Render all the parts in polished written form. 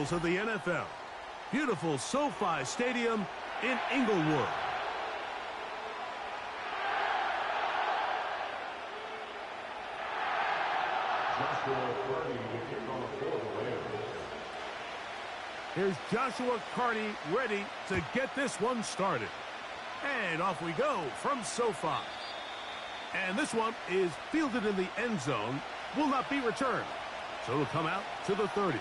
finals of the NFL. Beautiful SoFi Stadium in Inglewood. Here's Joshua Carty ready to get this one started. And off we go from SoFi. And this one is fielded in the end zone. Will not be returned. So it'll come out to the 30.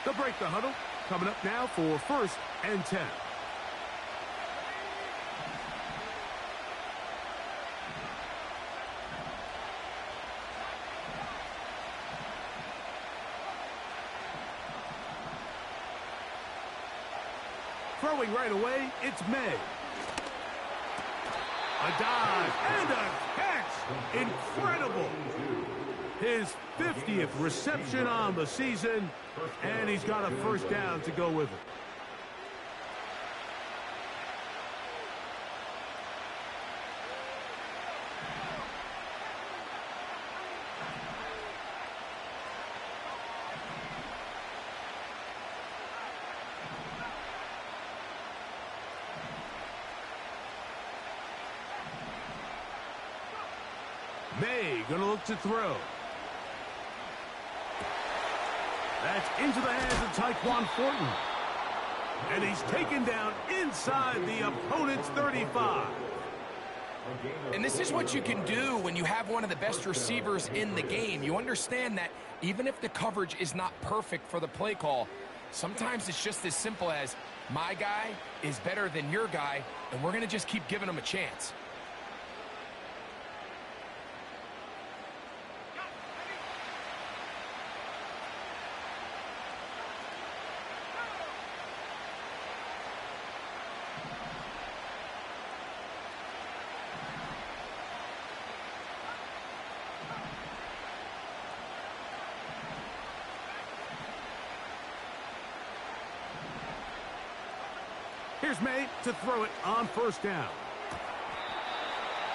They'll break the huddle. Coming up now for 1st and 10. Throwing right away, it's May. A dive and a catch. Incredible. His 50th reception on the season, and he's got a first down to go with it. May gonna look to throw. That's into the hands of Tyquan Thornton. And he's taken down inside the opponent's 35. And this is what you can do when you have one of the best receivers in the game. You understand that even if the coverage is not perfect for the play call, sometimes it's just as simple as, my guy is better than your guy, and we're going to just keep giving him a chance. Here's May to throw it on 1st down.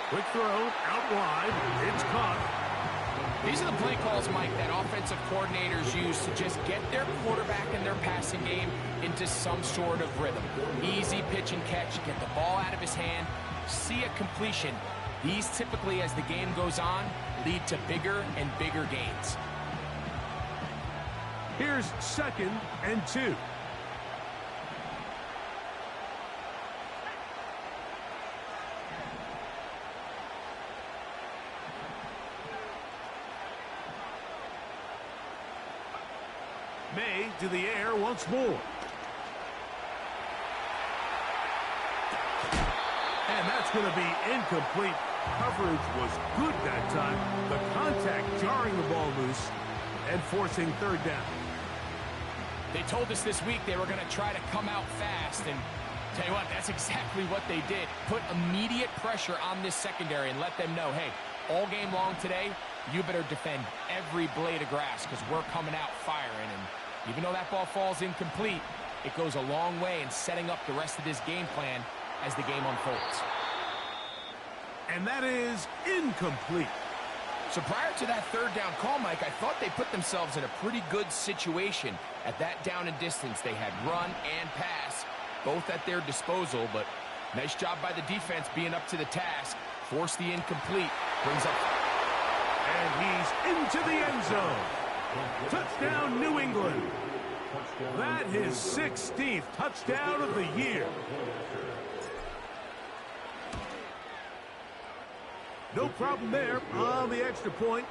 Quick throw, out wide, it's caught. These are the play calls, Mike, that offensive coordinators use to just get their quarterback and their passing game into some sort of rhythm. Easy pitch and catch, get the ball out of his hand, see a completion. These typically, as the game goes on, lead to bigger and bigger gains. Here's 2nd and 2. May to the air once more. And that's going to be incomplete. Coverage was good that time. The contact jarring the ball loose and forcing 3rd down. They told us this week they were going to try to come out fast, and tell you what, that's exactly what they did. Put immediate pressure on this secondary and let them know, hey, all game long today, you better defend every blade of grass because we're coming out firing. And even though that ball falls incomplete, it goes a long way in setting up the rest of this game plan as the game unfolds. And that is incomplete. So prior to that 3rd down call, Mike, I thought they put themselves in a pretty good situation at that down and distance. They had run and pass, both at their disposal, but nice job by the defense being up to the task. Force the incomplete, brings up. And he's into the end zone. Touchdown, New England. That is 16th touchdown of the year. No problem there on the extra point.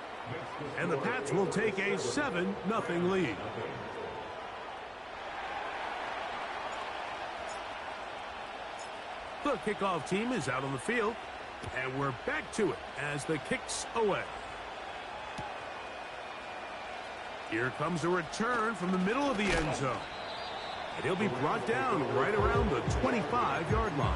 And the Pats will take a 7-0 lead. The kickoff team is out on the field. And we're back to it as the kick's away. Here comes a return from the middle of the end zone. And he'll be brought down right around the 25-yard line.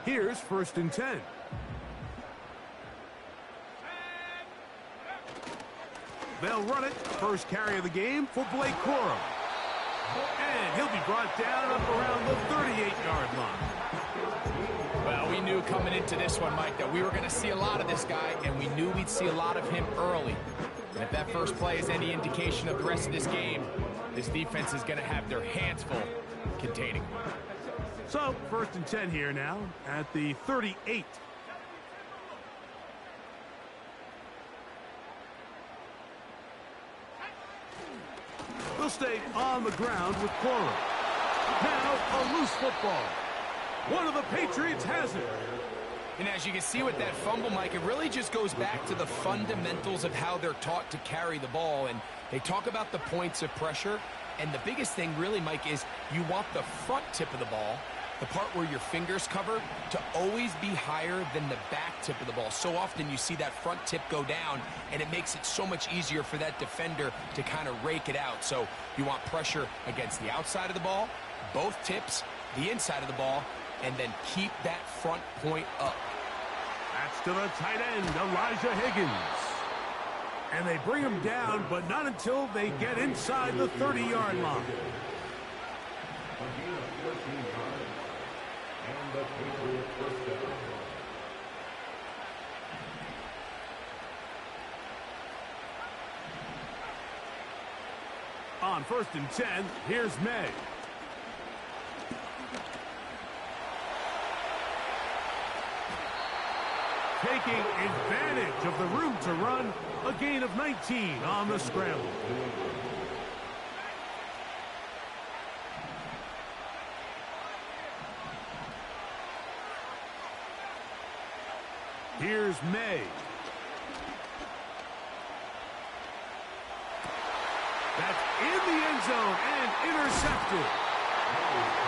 Here's 1st and 10. They'll run it. First carry of the game for Blake Corum. And he'll be brought down up around the 38-yard line. Well, we knew coming into this one, Mike, that we were going to see a lot of this guy, and we knew we'd see a lot of him early. And if that first play is any indication of the rest of this game, this defense is going to have their hands full containing him. So, 1st and 10 here now at the 38. They'll stay on the ground with Corum. Now, a loose football. One of the Patriots has it. And as you can see with that fumble, Mike, it really just goes back to the fundamentals of how they're taught to carry the ball. And they talk about the points of pressure. And the biggest thing really, Mike, is you want the front tip of the ball, the part where your fingers cover, to always be higher than the back tip of the ball. So often you see that front tip go down, and it makes it so much easier for that defender to kind of rake it out. So you want pressure against the outside of the ball, both tips, the inside of the ball, and then keep that front point up. That's to the tight end, Elijah Higgins. And they bring him down, but not until they get inside the 30-yard line. On 1st and 10, here's May. Taking advantage of the room to run, a gain of 19 on the scramble. Here's May. That's in the end zone and intercepted.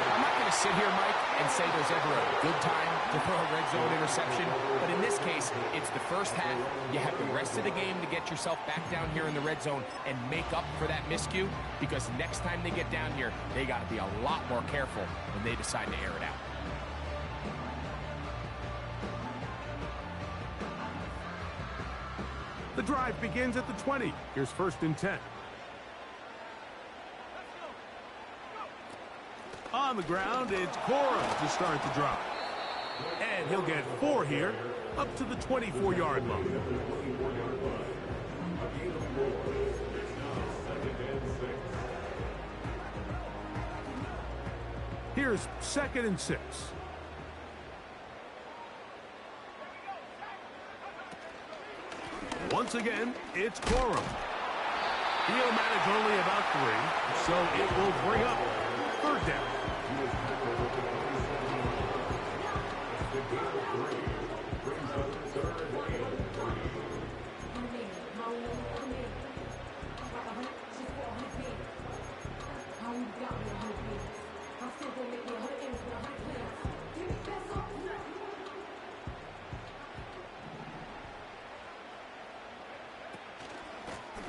I'm not going to sit here, Mike, and say there's ever a good time to throw a red zone interception. But in this case, it's the first half. You have the rest of the game to get yourself back down here in the red zone and make up for that miscue. Because next time they get down here, they got to be a lot more careful when they decide to air it out. The drive begins at the 20. Here's 1st and 10. On the ground, it's Corum to start the drive. And he'll get 4 here, up to the 24-yard line. Here's 2nd and 6. Once again, it's Corum. He'll manage only about 3, so it will bring up 3rd down.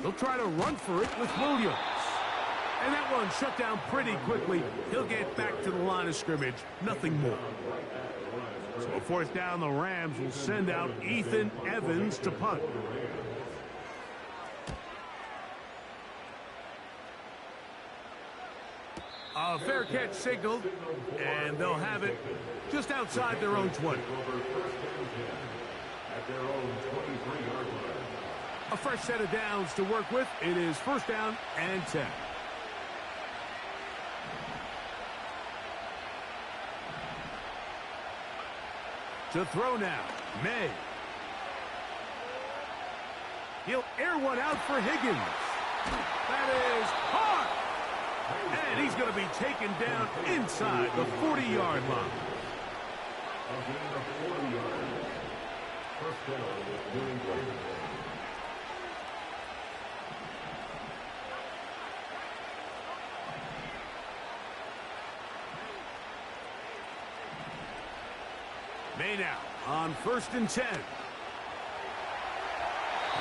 They'll try to run for it with Williams. And that one shut down pretty quickly. He'll get back to the line of scrimmage. Nothing more. So a 4th down, the Rams will send out Ethan Evans to punt. A fair catch signaled, and they'll have it just outside their own 20. A fresh set of downs to work with. It is 1st down and 10. To throw now, May. He'll air one out for Higgins. That is hard. And he's going to be taken down inside the 40-yard line. May now on 1st and 10.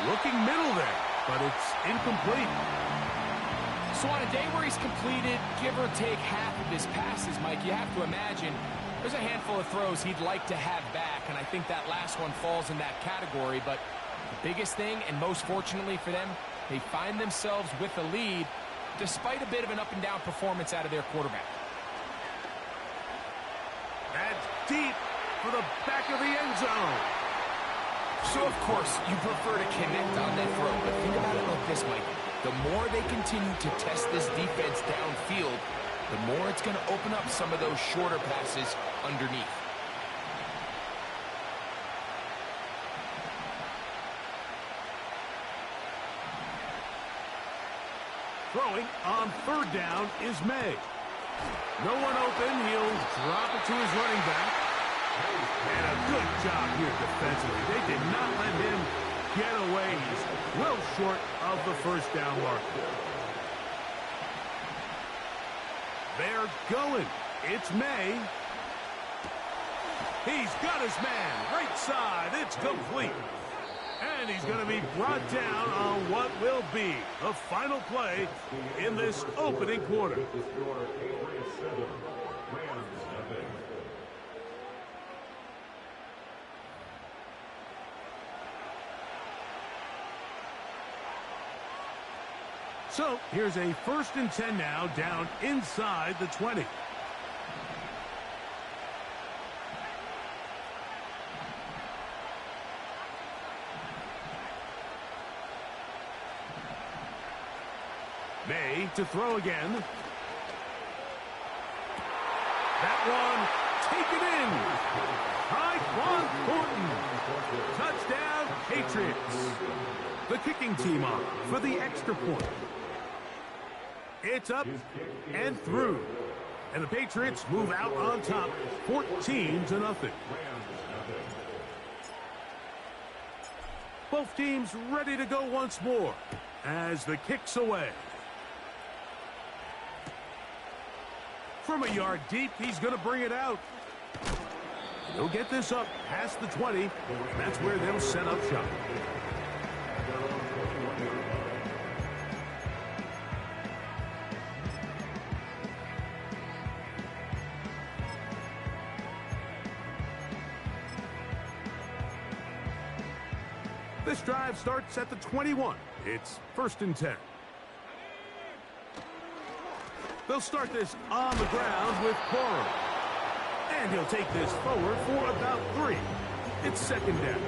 Looking middle there, but it's incomplete. So on a day where he's completed, give or take half of his passes, Mike, you have to imagine there's a handful of throws he'd like to have back, and I think that last one falls in that category. But the biggest thing, and most fortunately for them, they find themselves with a lead despite a bit of an up-and-down performance out of their quarterback. That's deep for the back of the end zone. So, of course, you prefer to connect on that throw, but think about it like this, Mike. The more they continue to test this defense downfield, the more it's going to open up some of those shorter passes underneath. Throwing on third down is May. No one open. He'll drop it to his running back. And a good job here defensively. They did not let him get away. He's well short of the first down mark. They're going. It's May. He's got his man. Right side. It's complete. And he's going to be brought down on what will be the final play in this opening quarter. So here's a 1st and 10 now, down inside the 20. May to throw again. That one taken in. Tyquan Thornton. Touchdown, Patriots. The kicking team on for the extra point. It's up and through. And the Patriots move out on top, 14-0. Both teams ready to go once more as the kick's away. From a yard deep, he's going to bring it out. He'll get this up past the 20, and that's where they'll set up shop. This drive starts at the 21. It's 1st and 10. They'll start this on the ground with Porro. And he'll take this forward for about 3. It's 2nd down.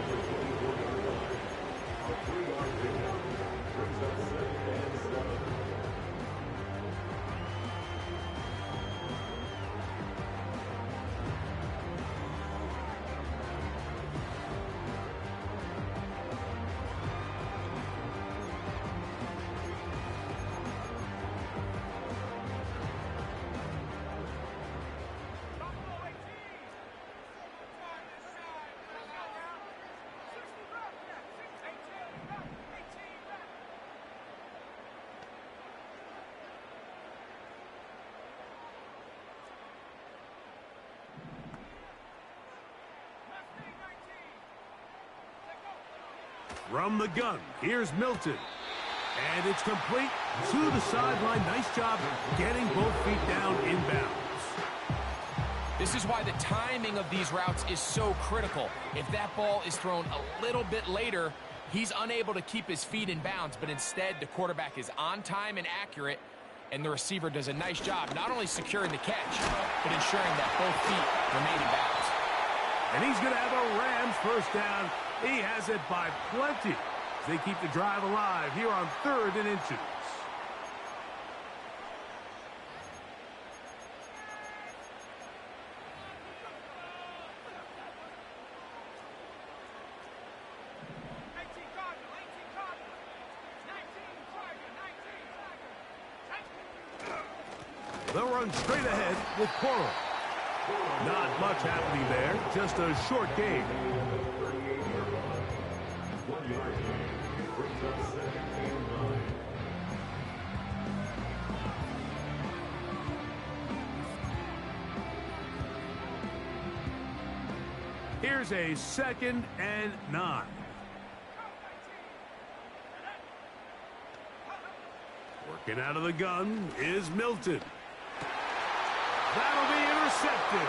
From the gun, here's Milton. And it's complete to the sideline. Nice job getting both feet down inbounds. This is why the timing of these routes is so critical. If that ball is thrown a little bit later, he's unable to keep his feet in bounds, but instead the quarterback is on time and accurate, and the receiver does a nice job not only securing the catch, but ensuring that both feet remain in bounds. And he's going to have a Rams first down. He has it by plenty. They keep the drive alive here on 3rd and inches. They'll run straight ahead with Porro. Not much happening there, just a short gain. Here's a 2nd and 9. Working out of the gun is Milton. That'll be intercepted.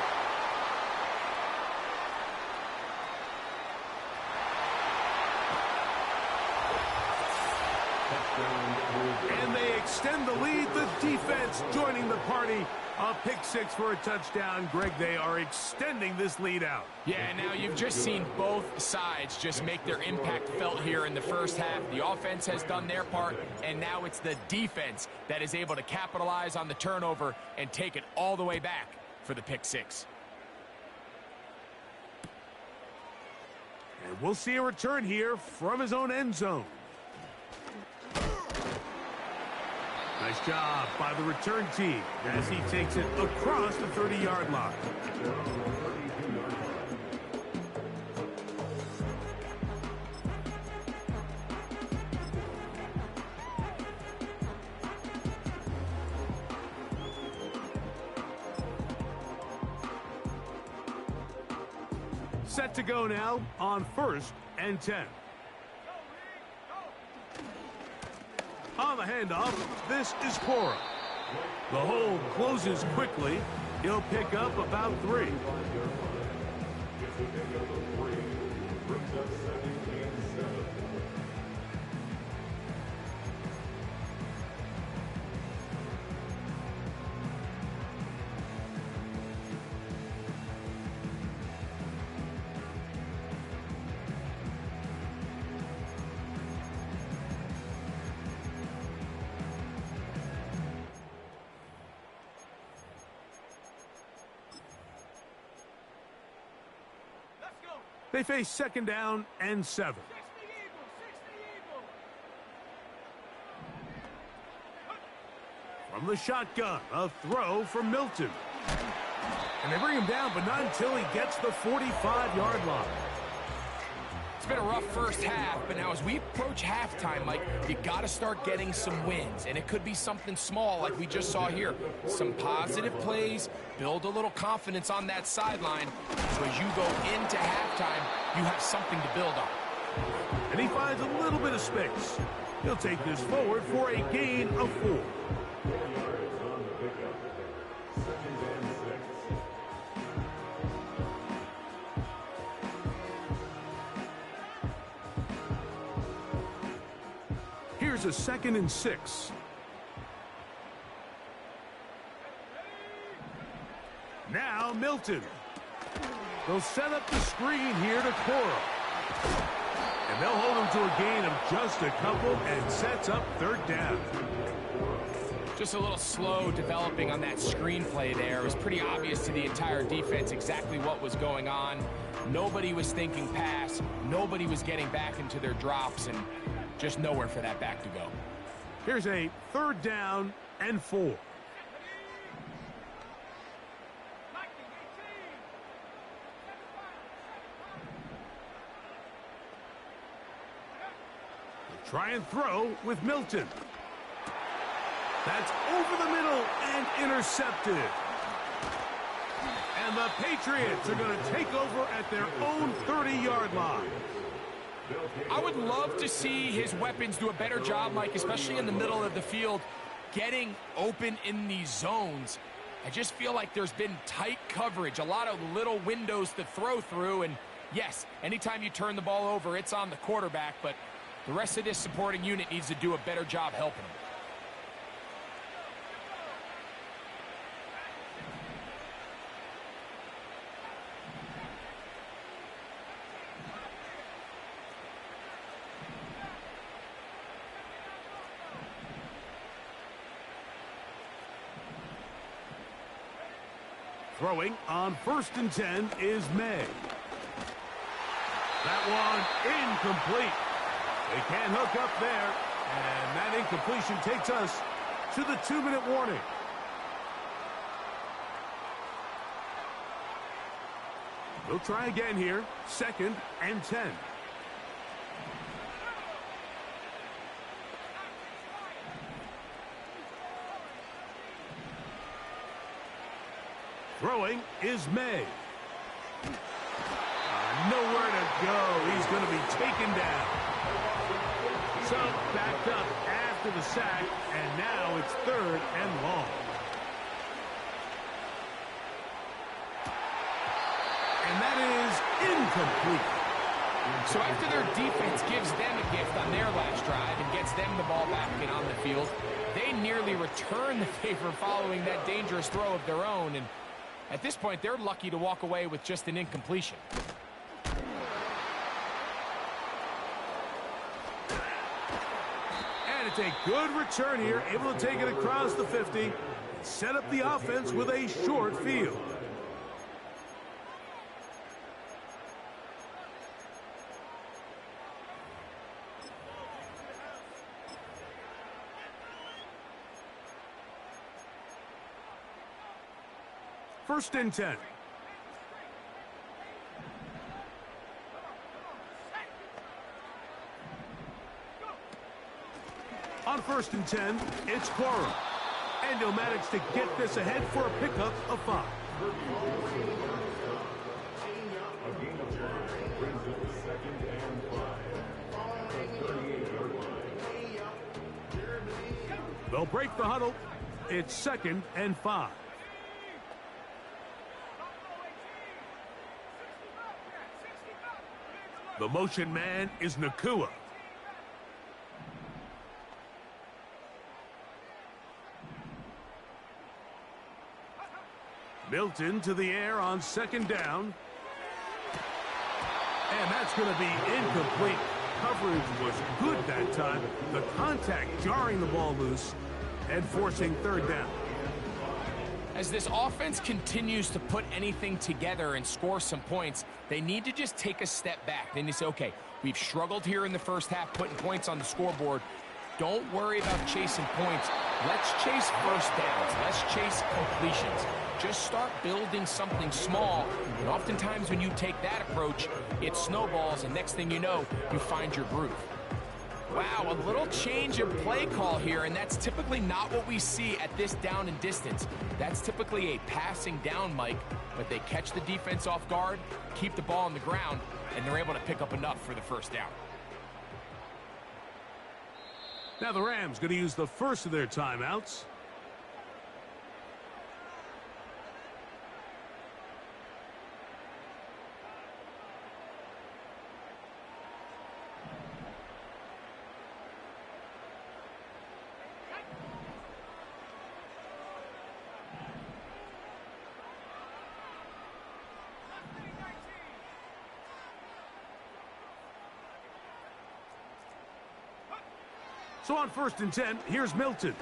And they extend the lead. The defense joining the party. A pick six for a touchdown. Greg, they are extending this lead out. Yeah, now you've just seen both sides just make their impact felt here in the first half. The offense has done their part, and now it's the defense that is able to capitalize on the turnover and take it all the way back for the pick six. And we'll see a return here from his own end zone. Nice job by the return team as he takes it across the 30-yard line. Set to go now on 1st and 10. On the handoff, this is Cora. The hole closes quickly. He'll pick up about 3. They face 2nd down and 7. From the shotgun, a throw for Milton. And they bring him down, but not until he gets the 45-yard line. It's been a rough first half, but now as we approach halftime, Mike, you got to start getting some wins. And it could be something small like we just saw here. Some positive plays, build a little confidence on that sideline. So as you go into halftime, you have something to build on. And he finds a little bit of space. He'll take this forward for a gain of 4. Here's a 2nd and 6. Now Milton. They'll set up the screen here to Cora. And they'll hold him to a gain of just a couple and sets up 3rd down. Just a little slow developing on that screenplay there. It was pretty obvious to the entire defense exactly what was going on. Nobody was thinking pass. Nobody was getting back into their drops, and just nowhere for that back to go. Here's a 3rd down and 4. Try and throw with Milton. That's over the middle and intercepted. And the Patriots are going to take over at their own 30-yard line. I would love to see his weapons do a better job, Mike, especially in the middle of the field, getting open in these zones. I just feel like there's been tight coverage, a lot of little windows to throw through, and yes, anytime you turn the ball over, it's on the quarterback, but the rest of this supporting unit needs to do a better job helping him. Throwing on 1st and 10 is May. That one incomplete. They can't hook up there, and that incompletion takes us to the 2-minute warning. They'll try again here, 2nd and 10. Throwing is May. Nowhere to go. He's going to be taken down. So backed up at after the sack, and now it's 3rd and long. And that is incomplete. So after their defense gives them a gift on their last drive and gets them the ball back and on the field, they nearly return the favor following that dangerous throw of their own. And at this point, they're lucky to walk away with just an incompletion. And it's a good return here, able to take it across the 50, set up the offense with a short field. First and 10. On 1st and 10, it's Corum. And he'll manage to get this ahead for a pickup of 5. They'll break the huddle. It's 2nd and 5. The motion man is Nacua. Milton to the air on 2nd down. And that's going to be incomplete. Coverage was good that time. The contact jarring the ball loose and forcing 3rd down. As this offense continues to put anything together and score some points, they need to just take a step back. Then you say, okay, we've struggled here in the first half, putting points on the scoreboard. Don't worry about chasing points. Let's chase first downs. Let's chase completions. Just start building something small. And oftentimes when you take that approach, it snowballs, and next thing you know, you find your groove. Wow, a little change of play call here, and that's typically not what we see at this down and distance. That's typically a passing down, Mike, but they catch the defense off guard, keep the ball on the ground, and they're able to pick up enough for the first down. Now the Rams going to use the first of their timeouts. So on 1st and 10, here's Milton.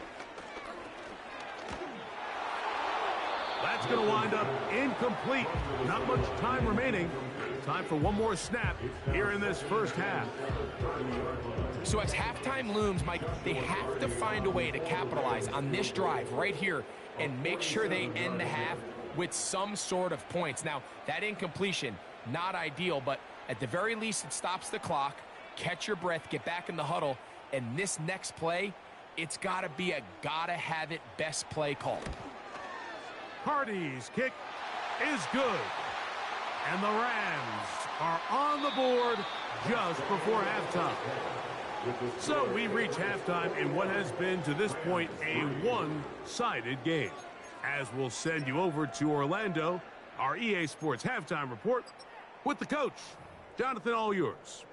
That's going to wind up incomplete. Not much time remaining. Time for one more snap here in this first half. So as halftime looms, Mike, they have to find a way to capitalize on this drive right here and make sure they end the half with some sort of points. Now, that incompletion, not ideal, but at the very least, it stops the clock. Catch your breath, get back in the huddle. And this next play, it's got to be a gotta-have-it best play call. Hardy's kick is good. And the Rams are on the board just before halftime. So we reach halftime in what has been, to this point, a one-sided game. As we'll send you over to Orlando, our EA Sports halftime report with the coach. Jonathan, all yours.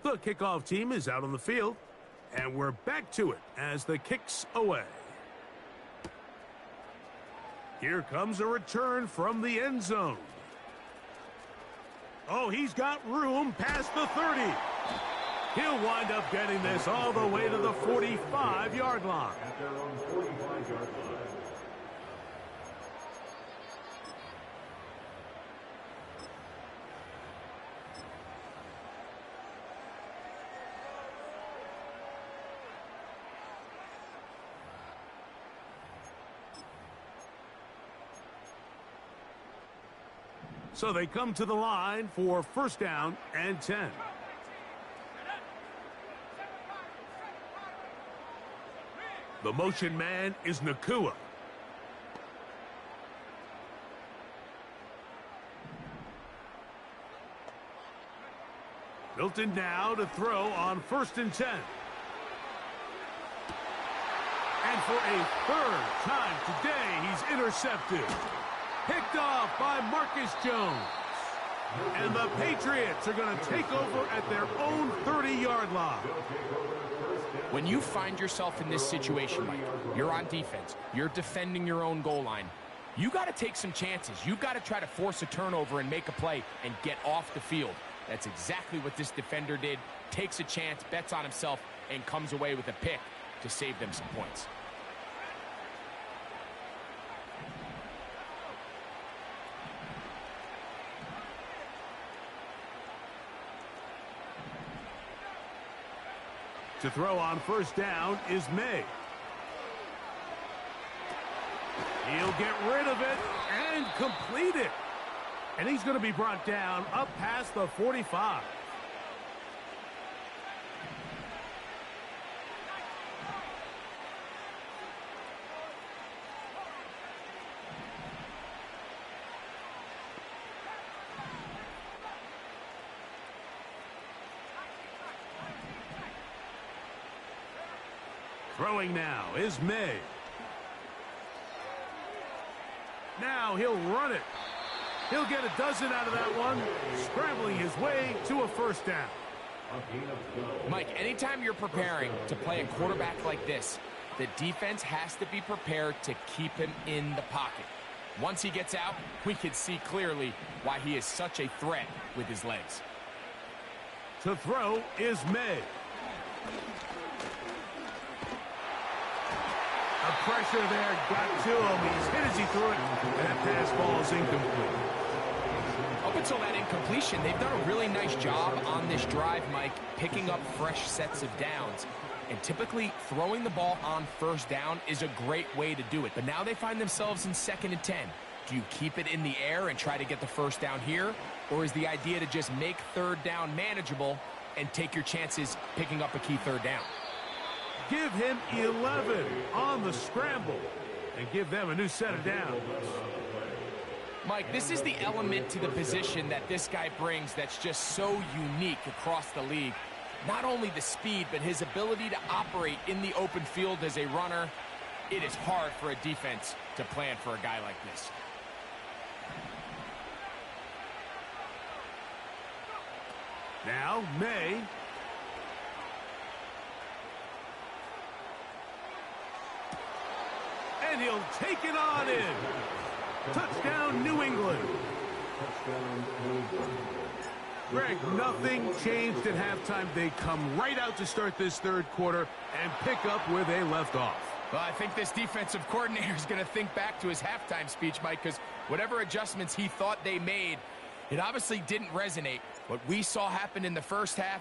The kickoff team is out on the field, and we're back to it as the kick's away. Here comes a return from the end zone. Oh, he's got room past the 30. He'll wind up getting this all the way to the 45-yard line. At their own 45-yard line. So they come to the line for 1st down and 10. The motion man is Nacua. Hilton now to throw on 1st and 10. And for a 3rd time today, he's intercepted. Picked off by Marcus Jones. And the Patriots are going to take over at their own 30-yard line. When you find yourself in this situation, Mike, you're on defense, you're defending your own goal line, you got to take some chances. You got to try to force a turnover and make a play and get off the field. That's exactly what this defender did. Takes a chance, bets on himself, and comes away with a pick to save them some points. To throw on 1st down is May. He'll get rid of it and complete it. And he's going to be brought down up past the 45. Throwing now is May. Now he'll run it. He'll get a dozen out of that one, scrambling his way to a 1st down. Mike, anytime you're preparing to play a quarterback like this, the defense has to be prepared to keep him in the pocket. Once he gets out, we can see clearly why he is such a threat with his legs. To throw is May. The pressure there got to him. He's hit as he threw it, and that pass ball is incomplete. Up until that incompletion, they've done a really nice job on this drive, Mike, picking up fresh sets of downs. And typically, throwing the ball on 1st down is a great way to do it. But now they find themselves in 2nd and 10. Do you keep it in the air and try to get the 1st down here? Or is the idea to just make 3rd down manageable and take your chances picking up a key 3rd down? Give him 11 on the scramble and give them a new set of downs. Mike, this is the element to the position that this guy brings that's just so unique across the league. Not only the speed, but his ability to operate in the open field as a runner. It is hard for a defense to plan for a guy like this. Now, May. And he'll take it on in. Touchdown, New England. Greg, nothing changed at halftime. They come right out to start this 3rd quarter and pick up where they left off. Well, I think this defensive coordinator is going to think back to his halftime speech, Mike, because whatever adjustments he thought they made, it obviously didn't resonate. What we saw happen in the 1st half,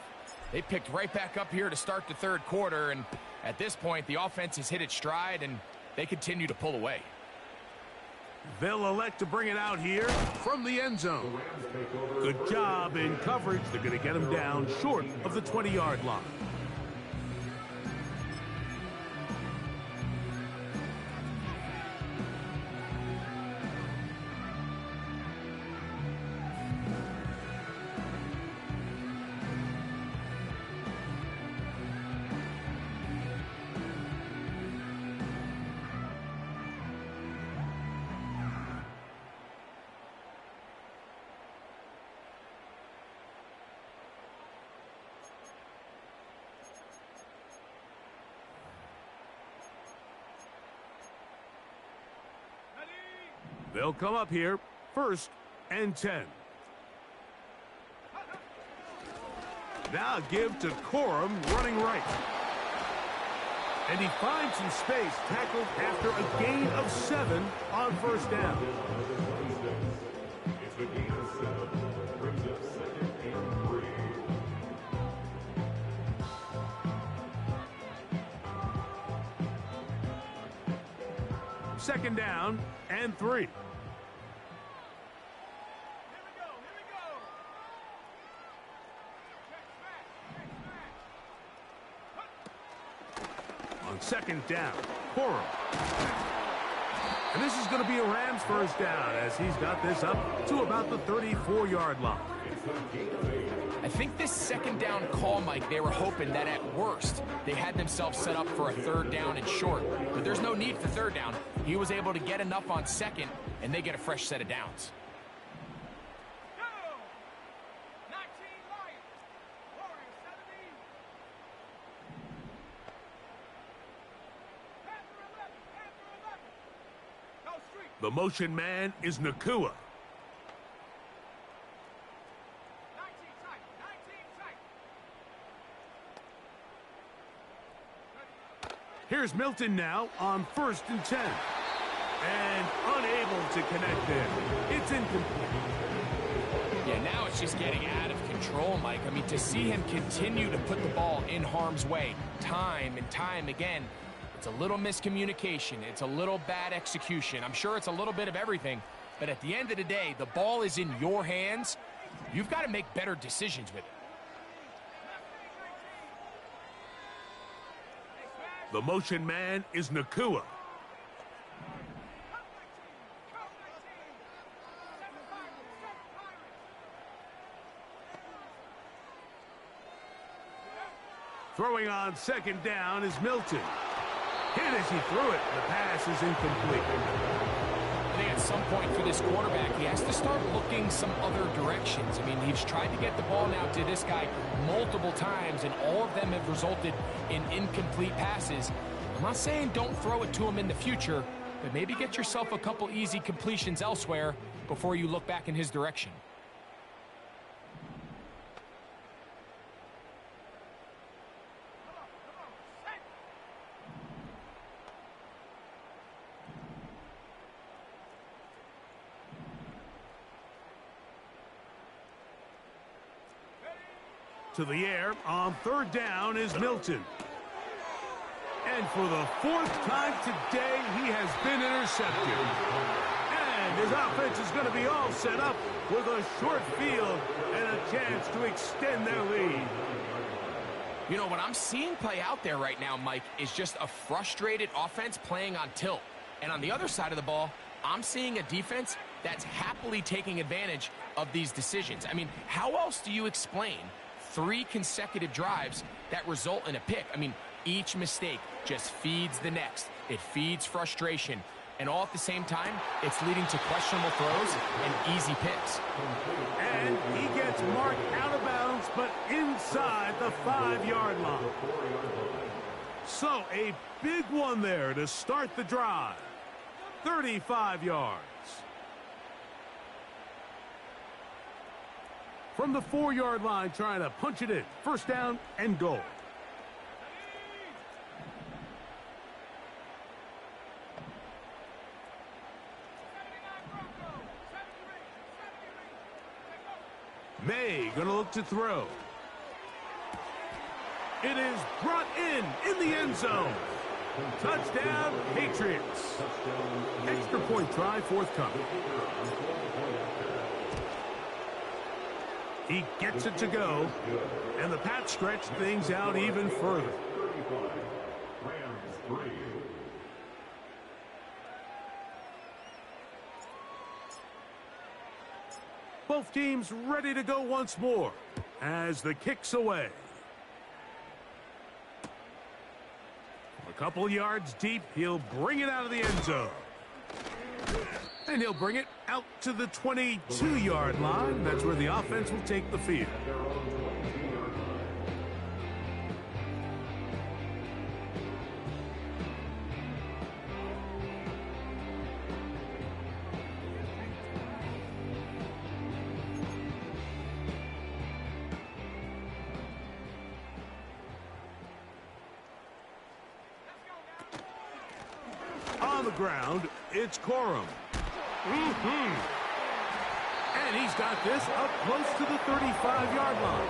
they picked right back up here to start the 3rd quarter, and at this point, the offense has hit its stride, and they continue to pull away. They'll elect to bring it out here from the end zone. Good job in coverage. They're going to get him down short of the 20-yard line. They'll come up here, 1st and 10. Now give to Corum, running right. And he finds some space, tackled after a gain of 7 on 1st down. Second down and 3. On 2nd down, Corum. And this is going to be a Rams first down as he's got this up to about the 34-yard line. I think this second down call, Mike, they were hoping that at worst they had themselves set up for a third down and short. But there's no need for third down. He was able to get enough on second, and they get a fresh set of downs. The motion man is Nacua. Here's Milton now on 1st and 10. And unable to connect there. It's incomplete. Yeah, now it's just getting out of control, Mike. I mean, to see him continue to put the ball in harm's way time and time again, it's a little miscommunication. It's a little bad execution. I'm sure it's a little bit of everything. But at the end of the day, the ball is in your hands. You've got to make better decisions with it. The motion man is Nacua. Throwing on 2nd down is Milton. Hit as he threw it. The pass is incomplete. I think at some point for this quarterback, he has to start looking some other directions. I mean, he's tried to get the ball now to this guy multiple times, and all of them have resulted in incomplete passes. I'm not saying don't throw it to him in the future, but maybe get yourself a couple easy completions elsewhere before you look back in his direction. To the air on 3rd down is Milton. And for the 4th time today, he has been intercepted. And his offense is going to be all set up with a short field and a chance to extend their lead. You know, what I'm seeing play out there right now, Mike, is just a frustrated offense playing on tilt. And on the other side of the ball, I'm seeing a defense that's happily taking advantage of these decisions. I mean, how else do you explain 3 consecutive drives that result in a pick? I mean, each mistake just feeds the next. It feeds frustration. And all at the same time, it's leading to questionable throws and easy picks. And he gets marked out of bounds, but inside the 5-yard line. So a big one there to start the drive. 35 yards. From the 4-yard line, trying to punch it in. 1st down and goal. May gonna look to throw. It is brought in the end zone. Touchdown, Patriots. Extra point try forthcoming. He gets it to go, and the Pats stretch things out even further. Both teams ready to go once more as the kick's away. A couple yards deep, he'll bring it out of the end zone. And he'll bring it out to the 22-yard line. That's where the offense will take the field. On the ground, it's Corum. And he's got this up close to the 35-yard line.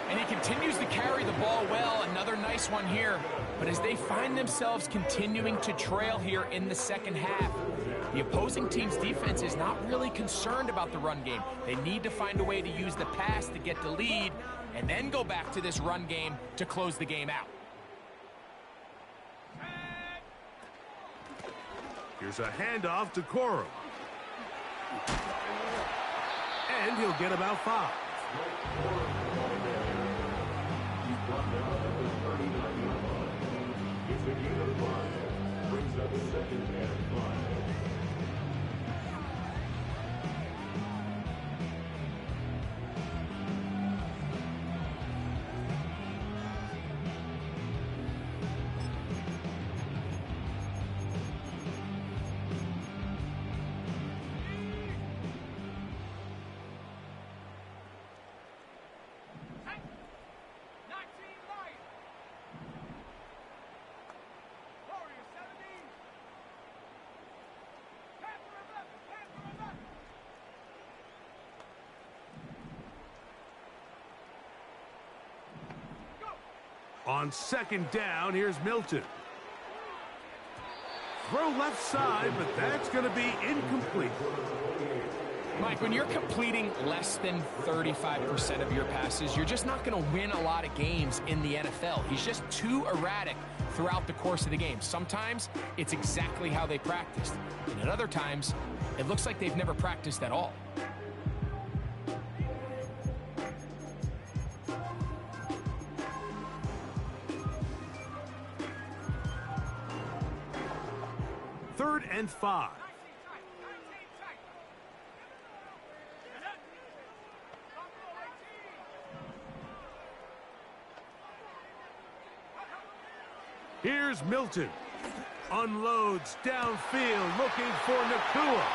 And he continues to carry the ball well. Another nice one here. But as they find themselves continuing to trail here in the second half, the opposing team's defense is not really concerned about the run game. They need to find a way to use the pass to get the lead and then go back to this run game to close the game out. Here's a handoff to Corum. And he'll get about 5. It's a gain of 5. Brings up second and 5. On second down, here's Milton. Throw left side, but that's going to be incomplete. Mike, when you're completing less than 35% of your passes, you're just not going to win a lot of games in the NFL. He's just too erratic throughout the course of the game. Sometimes it's exactly how they practiced, and at other times, it looks like they've never practiced at all. Third and 5. Here's Milton. Unloads downfield looking for Nacua.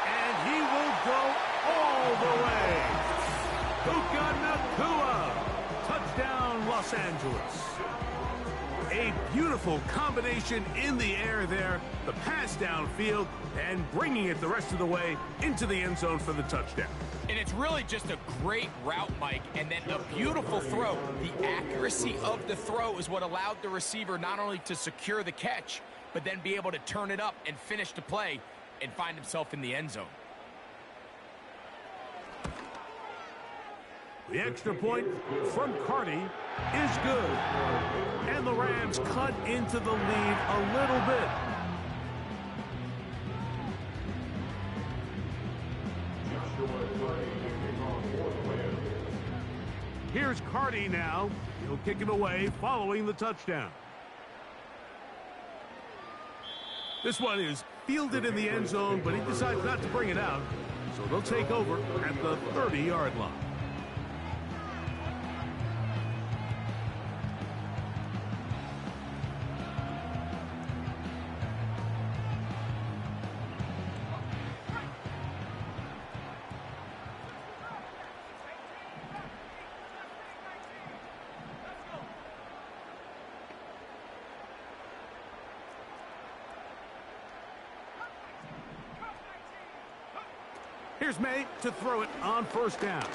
And he will go all the way. Puka Nacua. Touchdown, Los Angeles. A beautiful combination in the air there. The pass downfield and bringing it the rest of the way into the end zone for the touchdown. And it's really just a great route, Mike, and then a beautiful throw. The accuracy of the throw is what allowed the receiver not only to secure the catch, but then be able to turn it up and finish the play and find himself in the end zone. The extra point from Carty is good. And the Rams cut into the lead a little bit. Here's Carty now. He'll kick it away following the touchdown. This one is fielded in the end zone, but he decides not to bring it out. So they'll take over at the 30-yard line. Here's May to throw it on first down.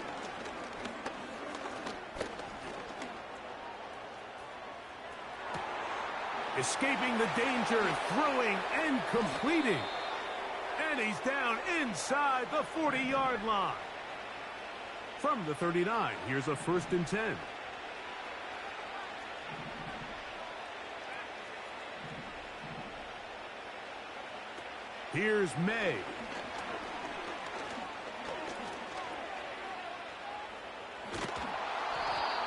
Escaping the danger, throwing and completing. And he's down inside the 40-yard line. From the 39, here's a 1st and 10. Here's May.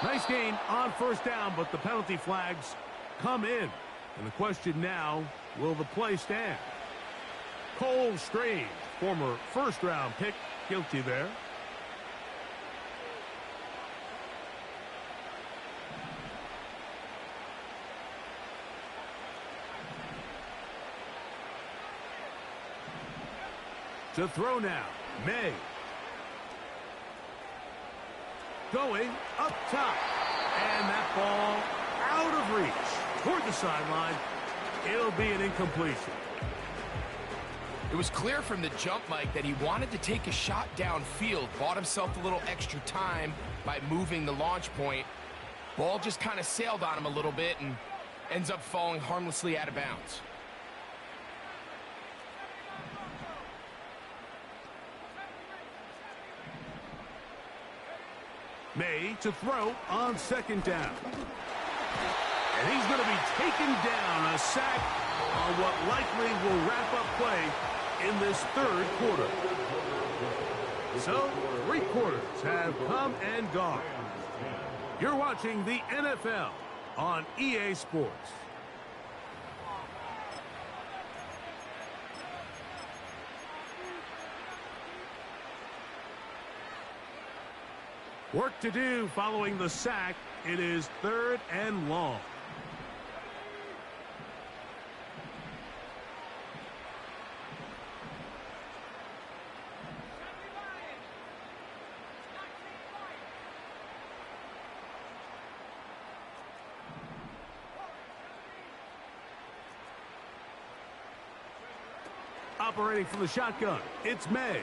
Nice gain on first down, but the penalty flags come in. And the question now, will the play stand? Cole Strange, former first-round pick, guilty there. To throw now, May. Going up top. And that ball out of reach toward the sideline. It'll be an incompletion. It was clear from the jump, Mike, that he wanted to take a shot downfield, bought himself a little extra time by moving the launch point. Ball just kind of sailed on him a little bit and ends up falling harmlessly out of bounds. May to throw on second down. And he's going to be taken down, a sack on what likely will wrap up play in this third quarter. So, 3 quarters have come and gone. You're watching the NFL on EA Sports. Work to do following the sack. It is 3rd and long. Operating from the shotgun, it's May.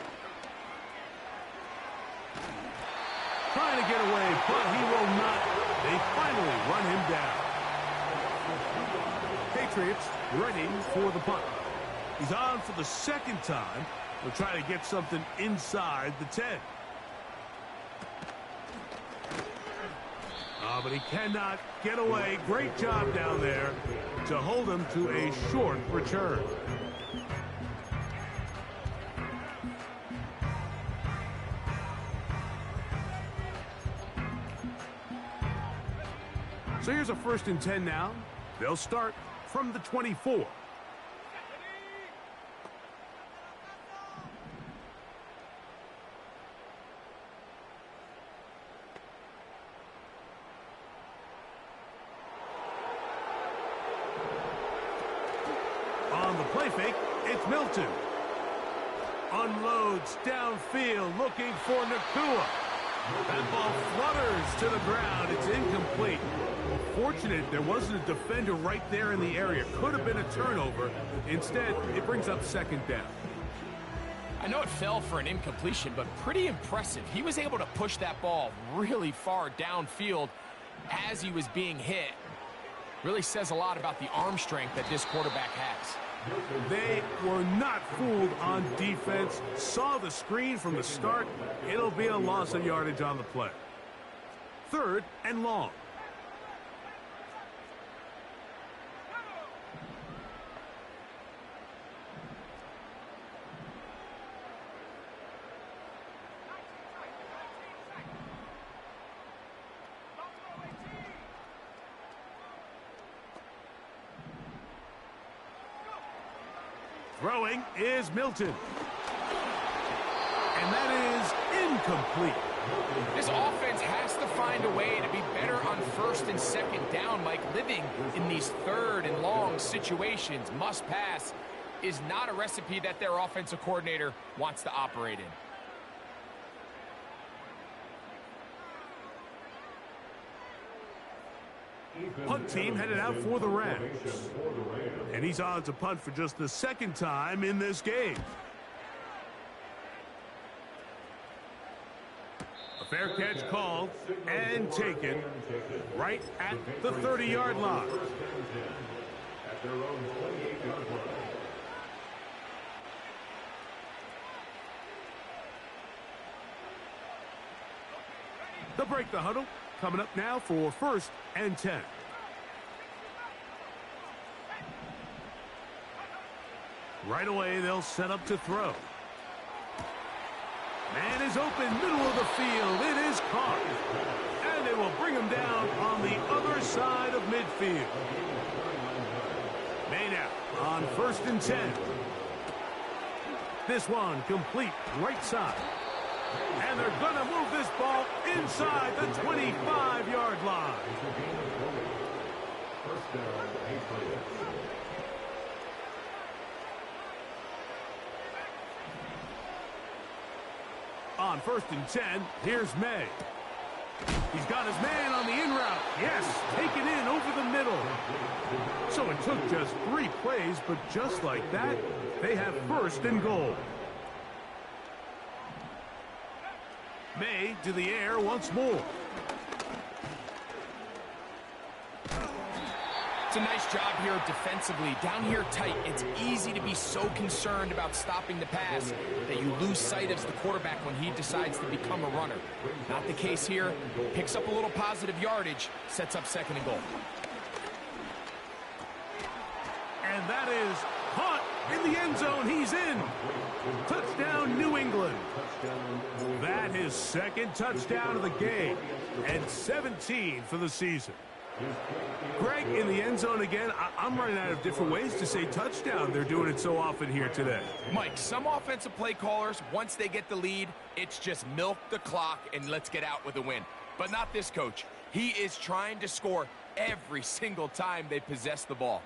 Trying to get away, but he will not. They finally run him down. Patriots ready for the punt. He's on for the 2nd time. They'll try to get something inside the 10. But he cannot get away. Great job down there to hold him to a short return. So here's a 1st and 10 now. They'll start from the 24. On the play fake, it's Milton. Unloads downfield, looking for Nacua. That ball flutters to the ground. It's incomplete. Fortunate there wasn't a defender right there in the area. Could have been a turnover. Instead, it brings up 2nd down. I know it fell for an incompletion, but pretty impressive. He was able to push that ball really far downfield as he was being hit. Really says a lot about the arm strength that this quarterback has. They were not fooled on defense. Saw the screen from the start. It'll be a loss of yardage on the play. 3rd and long. Throwing is Milton. And that is incomplete. This offense has to find a way to be better on 1st and 2nd down, Mike. Living in these 3rd and long situations, must pass, is not a recipe that their offensive coordinator wants to operate in. Punt team headed out for the Rams. And he's on to punt for just the 2nd time in this game. A fair catch called and taken right at the 30-yard line. At their own 28-yard line. They'll break the huddle. Coming up now for 1st and 10. Right away, they'll set up to throw. Man is open, middle of the field. It is caught. And they will bring him down on the other side of midfield. Made out on 1st and 10. This one complete right side. And they're going to move this ball inside the 25-yard line. First down, 8 plays. On 1st and 10, here's May. He's got his man on the in route. Yes, taken in over the middle. So it took just 3 plays, but just like that, they have 1st and goal. May to the air once more. It's a nice job here defensively. Down here tight, it's easy to be so concerned about stopping the pass that you lose sight of the quarterback when he decides to become a runner. Not the case here. Picks up a little positive yardage, sets up 2nd and goal. And that is caught in the end zone. He's in. Touchdown, New England. That is second touchdown of the game and 17 for the season. Greg, in the end zone again. I'm running out of different ways to say touchdown. They're doing it so often here today. Mike, some offensive play callers, once they get the lead, it's just milk the clock and let's get out with a win. But not this coach. He is trying to score every single time they possess the ball.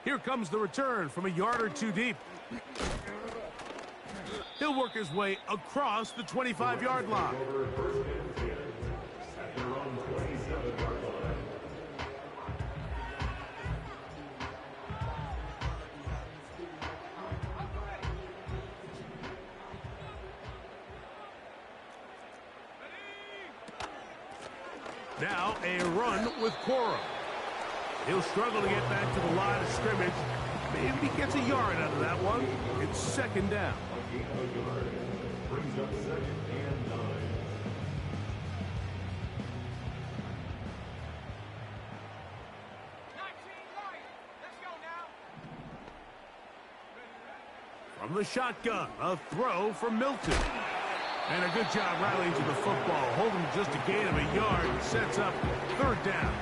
Here comes the return from a yard or two deep. He'll work his way across the 25-yard line. Now a run with Cora. He'll struggle to get back to the line of scrimmage. Maybe he gets a yard out of that one. It's second down. Brings up second and 9. From the shotgun, a throw from Milton. And a good job rallying to the football. Holding just a gain of a yard. Sets up third down.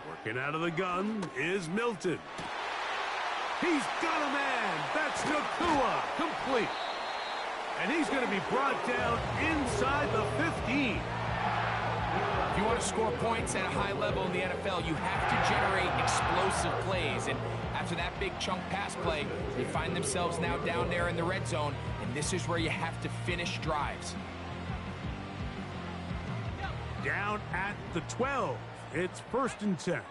Working out of the gun is Milton. He's got a man. That's Nakua. Complete. And he's going to be brought down inside the 15. If you want to score points at a high level in the NFL, you have to generate explosive plays. And after that big chunk pass play, they find themselves now down there in the red zone. And this is where you have to finish drives. Down at the 12. It's first and 10.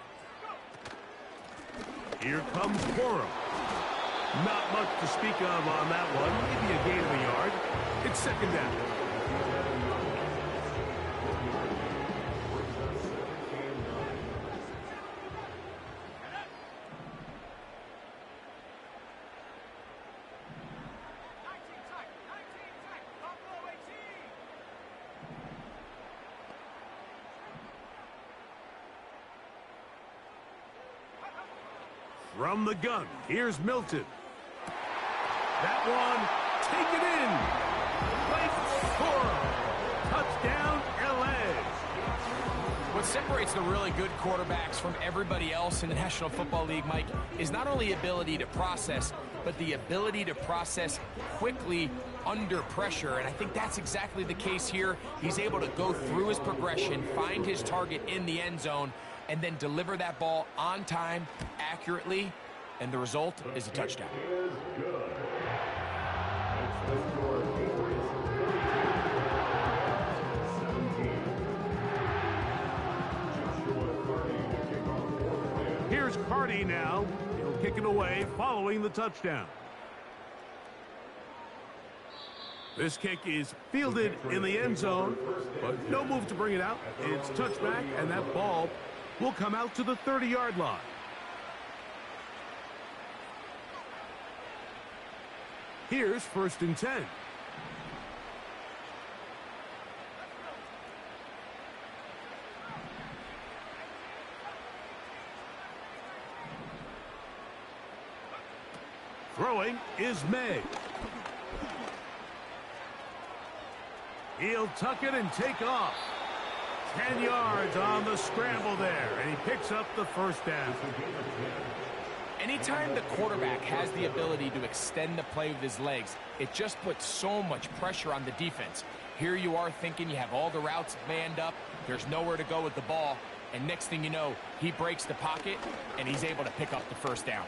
Here comes Cora. Not much to speak of on that one. Maybe a gain of a yard. It's second down. From the gun, here's Milton. That one, taken in. Blake Cora. Touchdown, LA. What separates the really good quarterbacks from everybody else in the National Football League, Mike, is not only ability to process, but the ability to process quickly under pressure. And I think that's exactly the case here. He's able to go through his progression, find his target in the end zone, and then deliver that ball on time, accurately, and the result is a touchdown. Here's Carty now. He'll kick it away following the touchdown. This kick is fielded in the end zone, but no move to bring it out. It's touchback, and that ball will come out to the 30-yard line. Here's first and 10. Throwing is May. He'll tuck it and take off. 10 yards on the scramble there, and he picks up the first down. Anytime the quarterback has the ability to extend the play with his legs, it just puts so much pressure on the defense. Here you are thinking you have all the routes manned up, there's nowhere to go with the ball, and next thing you know, he breaks the pocket, and he's able to pick up the first down.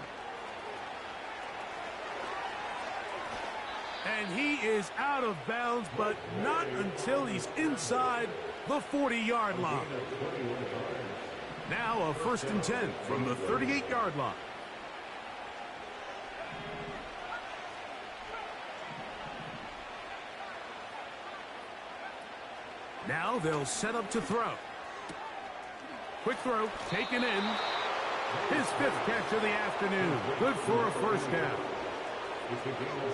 And he is out of bounds, but not until he's inside the 40-yard line. Now a 1st and 10 from the 38-yard line. Now they'll set up to throw. Quick throw, taken in. His 5th catch of the afternoon. Good for a 1st down.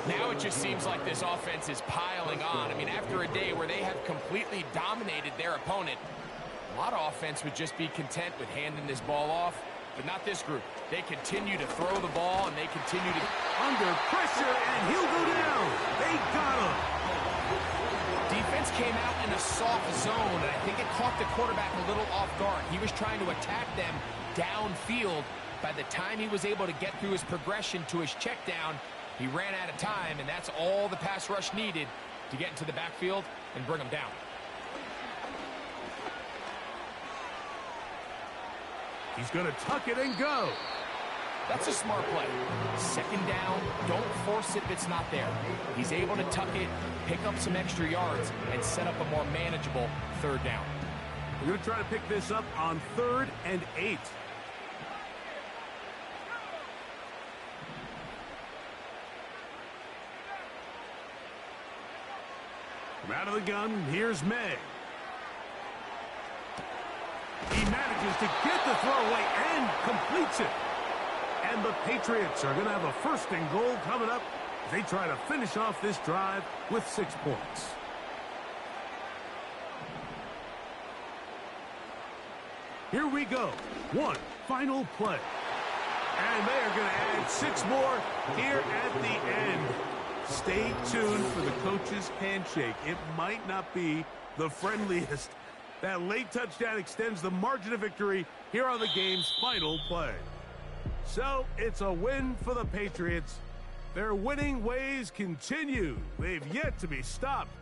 Now it just seems like this offense is piling on. I mean, after a day where they have completely dominated their opponent, a lot of offense would just be content with handing this ball off, but not this group. They continue to throw the ball, and they continue to... Under pressure, and he'll go down. They got him. Defense came out in a soft zone, and I think it caught the quarterback a little off guard. He was trying to attack them downfield. By the time he was able to get through his progression to his check down, he ran out of time, and that's all the pass rush needed to get into the backfield and bring him down. He's going to tuck it and go. That's a smart play. 2nd down, don't force it if it's not there. He's able to tuck it, pick up some extra yards, and set up a more manageable 3rd down. We're going to try to pick this up on 3rd and 8. From out of the gun, here's May. He manages to get the throw away and completes it. And the Patriots are going to have a 1st and goal coming up as they try to finish off this drive with 6 points. Here we go. One final play. And they are going to add 6 more here at the end. Stay tuned for the coach's handshake. It might not be the friendliest. That late touchdown extends the margin of victory here on the game's final play. So it's a win for the Patriots. Their winning ways continue. They've yet to be stopped.